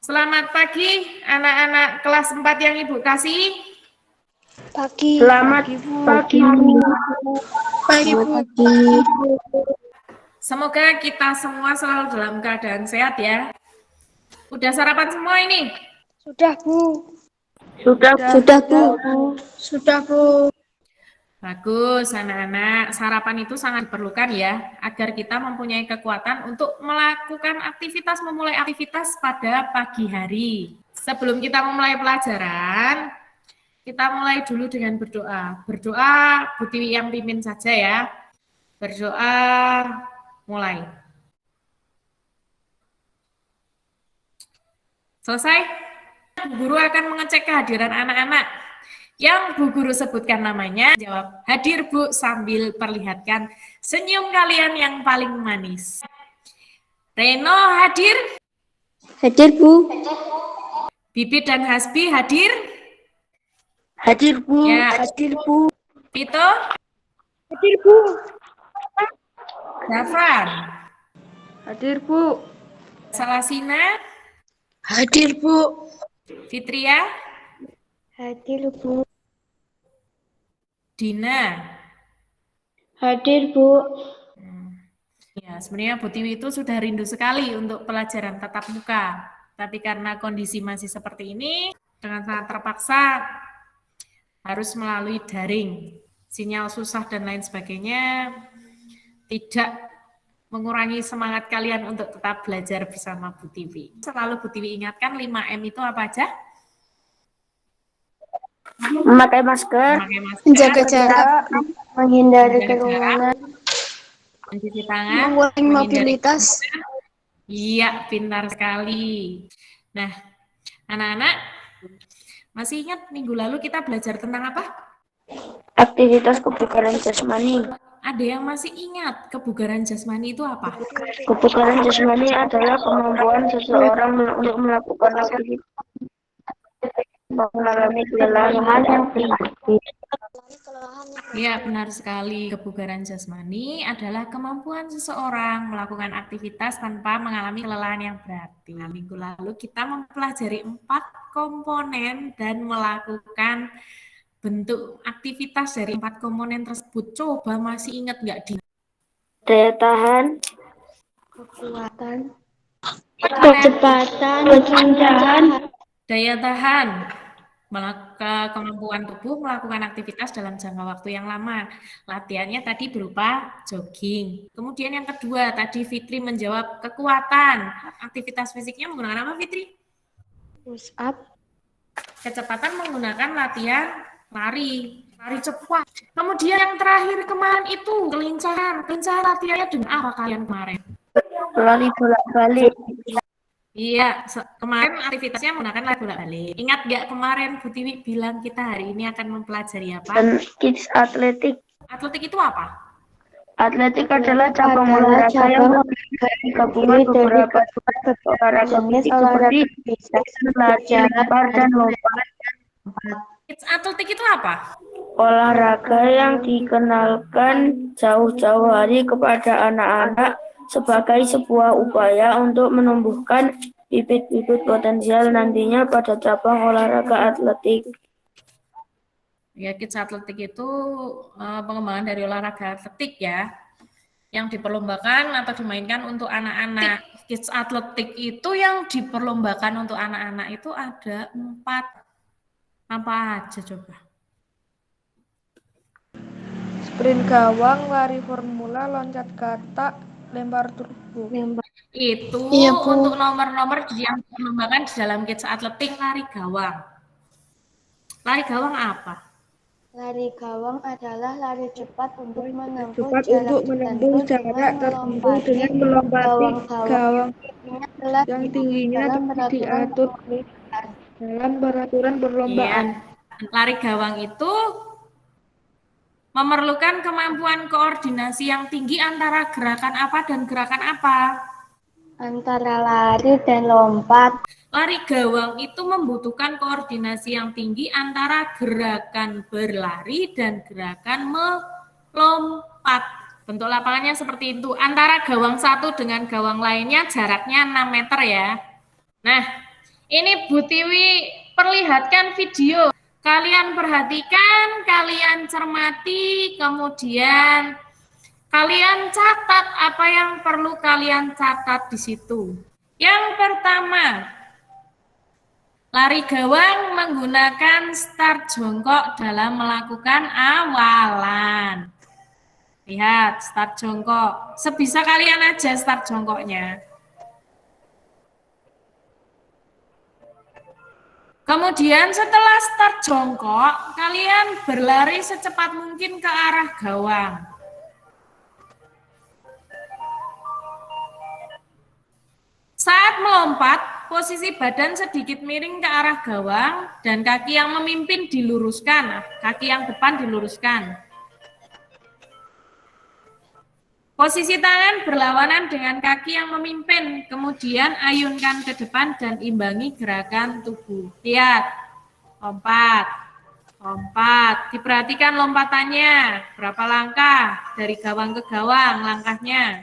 Selamat pagi anak-anak kelas 4 yang Ibu kasih. Pagi. Selamat pagi, Bu. Semoga kita semua selalu dalam keadaan sehat ya. Udah sarapan semua ini? Sudah, Bu. Sudah, Bu. Sudah, Bu. Bagus anak-anak, sarapan itu sangat diperlukan ya, agar kita mempunyai kekuatan untuk melakukan memulai aktivitas pada pagi hari. Sebelum kita memulai pelajaran, kita mulai dulu dengan berdoa. Berdoa Bu Tiwi yang pimpin saja ya. Berdoa mulai. Selesai? Bu Guru akan mengecek kehadiran anak-anak. Yang Bu Guru sebutkan namanya, jawab hadir Bu sambil perlihatkan senyum kalian yang paling manis. Reno hadir? Hadir, Bu. Bibit dan Hasbi hadir? hadir, Bu. Ya. Hadir, Bu. Pito? Hadir, Bu. Zafran? Hadir, Bu. Salasina? Hadir, Bu. Fitria? Hadir, Bu. Dina? Hadir, Bu. Ya, sebenarnya Bu Tiwi itu sudah rindu sekali untuk pelajaran tatap muka. Tapi karena kondisi masih seperti ini, dengan sangat terpaksa harus melalui daring. Sinyal susah dan lain sebagainya tidak mengurangi semangat kalian untuk tetap belajar bersama Bu Tiwi. Selalu Bu Tiwi ingatkan 5M itu apa aja? Memakai masker, Menjaga jarak, menghindari kerumunan, mencuci tangan, mengurangi mobilitas. Iya, pintar sekali. Nah, anak-anak, masih ingat minggu lalu kita belajar tentang apa? aktivitas kebugaran jasmani. Ada yang masih ingat kebugaran jasmani itu apa? Kebugaran jasmani adalah kemampuan seseorang untuk melakukan aktivitas mengalami kelelahan yang tinggi. Ya, benar sekali. Kebugaran jasmani adalah kemampuan seseorang melakukan aktivitas tanpa mengalami kelelahan yang berarti. Minggu lalu kita mempelajari 4 komponen dan melakukan bentuk aktivitas dari 4 komponen tersebut. Coba masih ingat nggak, Dina? Daya tahan, Kekuatan, kecepatan, kelincahan, Daya tahan, kemampuan tubuh melakukan aktivitas dalam jangka waktu yang lama. Latihannya tadi berupa jogging. Kemudian yang kedua, tadi Fitri menjawab kekuatan. Aktivitas fisiknya menggunakan apa, Fitri? push up, Kecepatan menggunakan latihan lari cepat. Kemudian yang terakhir kemarin itu kelincahan. Kelincahan latihannya dengan apa kalian kemarin? lari bolak-balik. Iya, kemarin aktivitasnya menggunakan lari bolak-balik. Ingat nggak kemarin Bu Tiwi bilang kita hari ini akan mempelajari apa? Dan kids atletik. Atletik itu apa? Atletik adalah cabang olahraga yang gabungan beberapa olahraga fisik seperti lari, lempar, dan lompat. Kids atletik itu apa? Olahraga yang dikenalkan jauh-jauh hari kepada anak-anak sebagai sebuah upaya untuk menumbuhkan bibit-bibit potensial nantinya pada cabang olahraga atletik. Ya, kids atletik itu pengembangan dari olahraga atletik ya, yang diperlombakan atau dimainkan untuk anak-anak. Kids atletik itu yang diperlombakan untuk anak-anak itu ada 4. Apa aja coba? Sprint gawang, lari formula, loncat katak, lempar turbo. Itu Iya, Bu. untuk nomor-nomor yang diperlombakan di dalam kids atletik lari gawang. Lari gawang apa? Lari gawang adalah lari cepat untuk menempuh Cepat jarak untuk menempuh jarak tertentu dengan melompati gawang yang tingginya diatur dalam peraturan perlombaan. Iya. Lari gawang itu memerlukan kemampuan koordinasi yang tinggi antara gerakan apa dan gerakan apa? antara lari dan lompat. Lari gawang itu membutuhkan koordinasi yang tinggi antara gerakan berlari dan gerakan melompat. Bentuk lapangannya seperti itu. Antara gawang satu dengan gawang lainnya jaraknya 6 meter ya. Nah, Ini Bu Tiwi perlihatkan video. Kalian perhatikan, kalian cermati, kemudian kalian catat apa yang perlu kalian catat di situ. Yang pertama, lari gawang menggunakan start jongkok dalam melakukan awalan. Lihat, start jongkok. Sebisa kalian aja start jongkoknya. Kemudian setelah start jongkok, kalian berlari secepat mungkin ke arah gawang. Saat melompat, posisi badan sedikit miring ke arah gawang dan kaki yang memimpin diluruskan, kaki yang depan diluruskan. Posisi tangan berlawanan dengan kaki yang memimpin, kemudian ayunkan ke depan dan imbangi gerakan tubuh. Lihat, lompat, lompat. Diperhatikan lompatannya, berapa langkah dari gawang ke gawang langkahnya.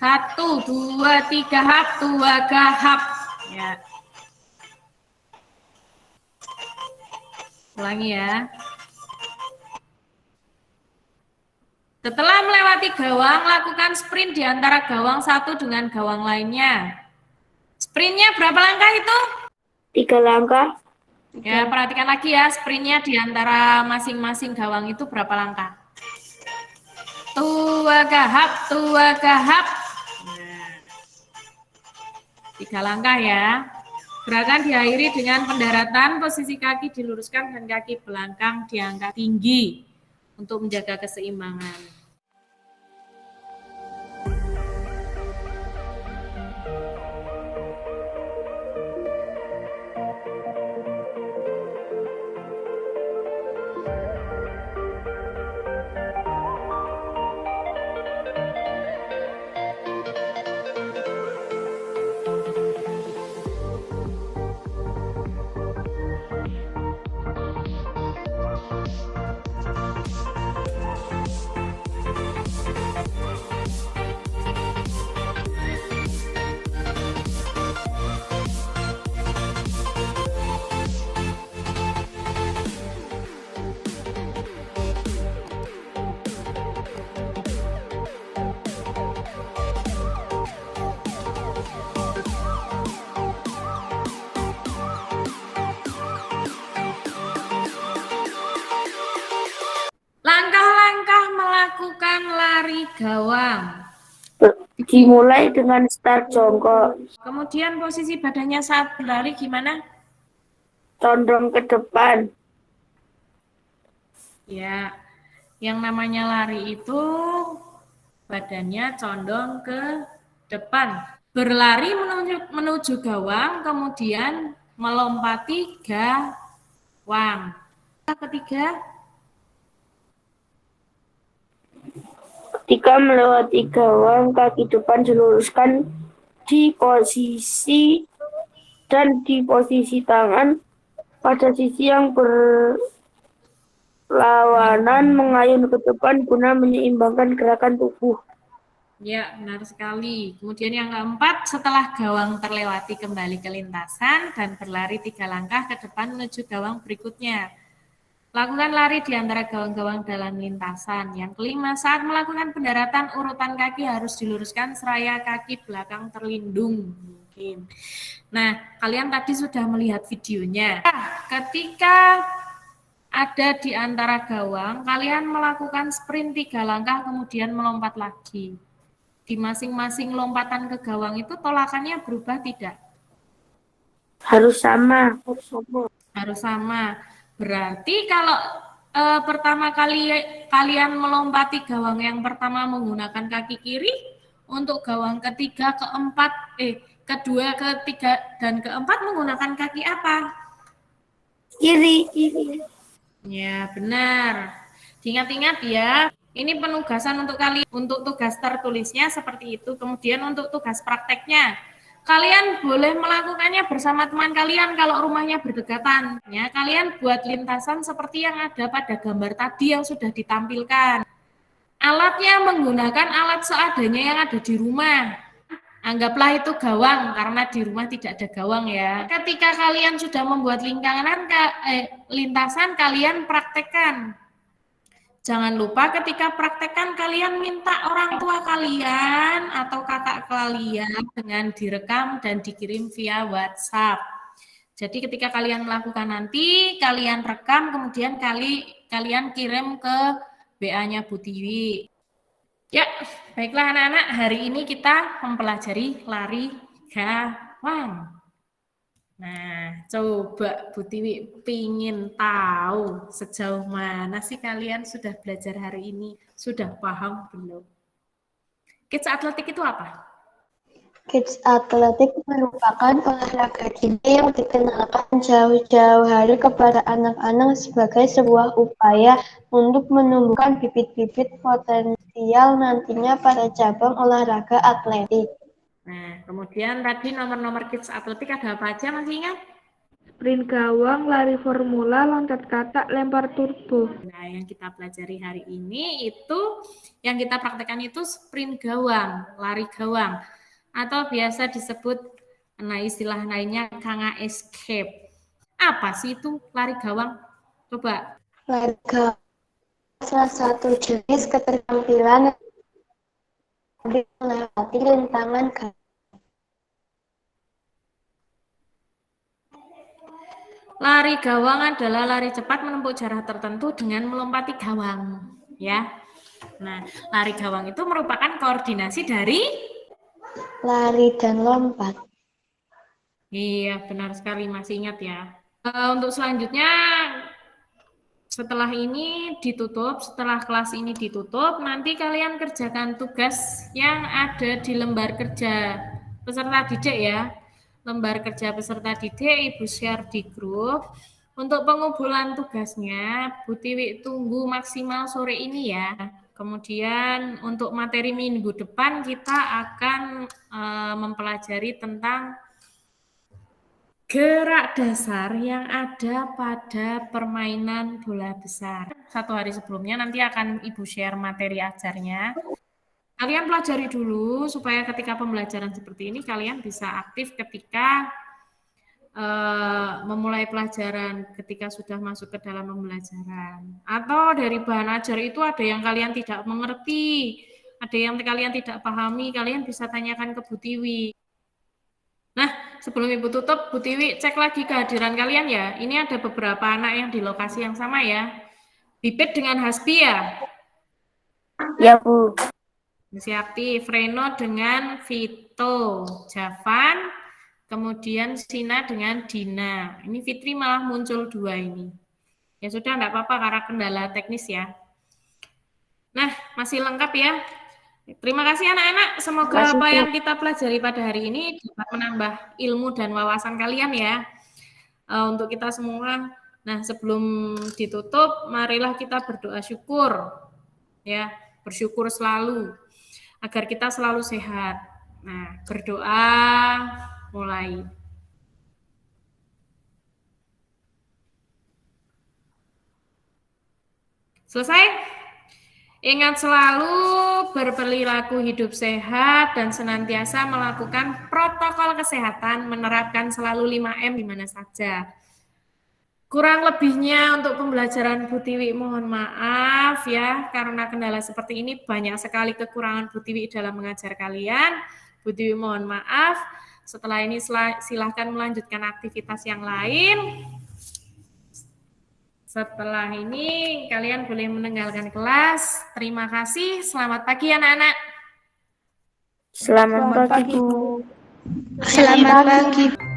1, 2, 3 hap, 2 gahap. Ya. Ulangi ya. Setelah melewati gawang, lakukan sprint di antara gawang satu dengan gawang lainnya. Sprintnya berapa langkah itu? 3 langkah. Ya, perhatikan lagi ya, sprintnya di antara masing-masing gawang itu berapa langkah? 2 gahap, 2 gahap. Nah, 3 langkah ya. Gerakan diakhiri dengan pendaratan, posisi kaki diluruskan dan kaki belakang diangkat tinggi untuk menjaga keseimbangan. Langkah-langkah melakukan lari gawang. Dimulai dengan start jongkok, Kemudian posisi badannya saat berlari gimana? condong ke depan. Ya, yang namanya lari itu badannya condong ke depan. Berlari menuju gawang, kemudian melompati gawang. Ketiga, Ketika melewati gawang, kaki depan diluruskan di posisi tangan pada sisi yang berlawanan mengayun ke depan guna menyeimbangkan gerakan tubuh. ya benar sekali. Kemudian yang keempat, setelah gawang terlewati kembali ke lintasan dan berlari 3 langkah ke depan menuju gawang berikutnya. Lakukan lari di antara gawang-gawang dalam lintasan. Yang kelima, saat melakukan pendaratan, urutan kaki harus diluruskan seraya kaki belakang terlindung. Mungkin. Nah, kalian tadi sudah melihat videonya. Ketika ada di antara gawang, kalian melakukan sprint 3 langkah, kemudian melompat lagi. Di masing-masing lompatan ke gawang itu tolakannya berubah tidak? Harus sama. Harus sama. Berarti kalau pertama kali kalian melompati gawang yang pertama menggunakan kaki kiri, untuk gawang ketiga, kedua, ketiga, dan keempat menggunakan kaki apa? Kiri. Ya, benar. Ingat-ingat ya, ini penugasan untuk kalian. Untuk tugas tertulisnya seperti itu, kemudian untuk tugas prakteknya. Kalian boleh melakukannya bersama teman kalian kalau rumahnya berdekatan. Ya, kalian buat lintasan seperti yang ada pada gambar tadi yang sudah ditampilkan. Alatnya menggunakan alat seadanya yang ada di rumah. Anggaplah itu gawang karena di rumah tidak ada gawang ya. Ketika kalian sudah membuat lintasan, kalian praktekkan. Jangan lupa ketika praktekkan kalian minta orang tua kalian atau kakak kalian dengan direkam dan dikirim via WhatsApp. Jadi ketika kalian melakukan nanti, kalian rekam kemudian kalian kirim ke WA-nya Bu Tiwi. Ya, baiklah anak-anak, hari ini kita mempelajari lari gawang. Nah, coba Bu Tiwi pingin tahu sejauh mana sih kalian sudah belajar hari ini? Sudah paham belum? Kids atletik itu apa? Kids atletik merupakan olahraga dini yang dikenalkan jauh-jauh hari kepada anak-anak sebagai sebuah upaya untuk menumbuhkan bibit-bibit potensial nantinya pada cabang olahraga atletik. Nah, kemudian tadi nomor-nomor kids atletik ada apa aja, masih ingat? Sprint gawang, lari formula, loncat katak, lempar turbo. Nah, yang kita pelajari hari ini itu, yang kita praktekkan itu sprint gawang, lari gawang. Atau biasa disebut, nah istilah lainnya kanga escape. Apa sih itu lari gawang? Coba. Lari gawang salah satu jenis keterampilan yang melewati rintangan gawang. Lari gawang adalah lari cepat menempuh jarak tertentu dengan melompati gawang, ya. Nah, lari gawang itu merupakan koordinasi dari lari dan lompat. Iya, benar sekali, masih ingat ya. Untuk selanjutnya, setelah ini ditutup, setelah kelas ini ditutup, nanti kalian kerjakan tugas yang ada di lembar kerja peserta didik ya. Lembar kerja peserta didik Ibu share di grup. Untuk pengumpulan tugasnya, Bu Tiwi tunggu maksimal sore ini ya. Kemudian untuk materi minggu depan kita akan mempelajari tentang gerak dasar yang ada pada permainan bola besar. 1 hari sebelumnya nanti akan Ibu share materi ajarnya. Kalian pelajari dulu supaya ketika pembelajaran seperti ini kalian bisa aktif ketika memulai pelajaran, ketika sudah masuk ke dalam pembelajaran. Atau dari bahan ajar itu ada yang kalian tidak mengerti, ada yang kalian tidak pahami, kalian bisa tanyakan ke Bu Tiwi. Nah, sebelum Ibu tutup, Bu Tiwi cek lagi kehadiran kalian ya. Ini ada beberapa anak yang di lokasi yang sama ya. Bibit dengan Hasbi ya? Ya, Bu. Masih aktif. Reno dengan Vito. Javan, kemudian Sina dengan Dina. Ini Fitri malah muncul 2 ini. Ya sudah, enggak apa-apa karena kendala teknis ya. Nah, masih lengkap ya. Terima kasih anak-anak. Semoga apa yang kita pelajari pada hari ini dapat menambah ilmu dan wawasan kalian ya. Untuk kita semua. Nah, sebelum ditutup, marilah kita berdoa syukur. Ya, bersyukur selalu agar kita selalu sehat. Nah, berdoa mulai. Selesai? Ingat selalu berperilaku hidup sehat dan senantiasa melakukan protokol kesehatan, menerapkan selalu 5M di mana saja. Kurang lebihnya untuk pembelajaran Bu Tiwi mohon maaf ya, karena kendala seperti ini banyak sekali kekurangan Bu Tiwi dalam mengajar kalian. Bu Tiwi mohon maaf. Setelah ini silahkan melanjutkan aktivitas yang lain. Setelah ini kalian boleh meninggalkan kelas. Terima kasih. Selamat pagi anak-anak. Selamat pagi, Bu. Selamat pagi.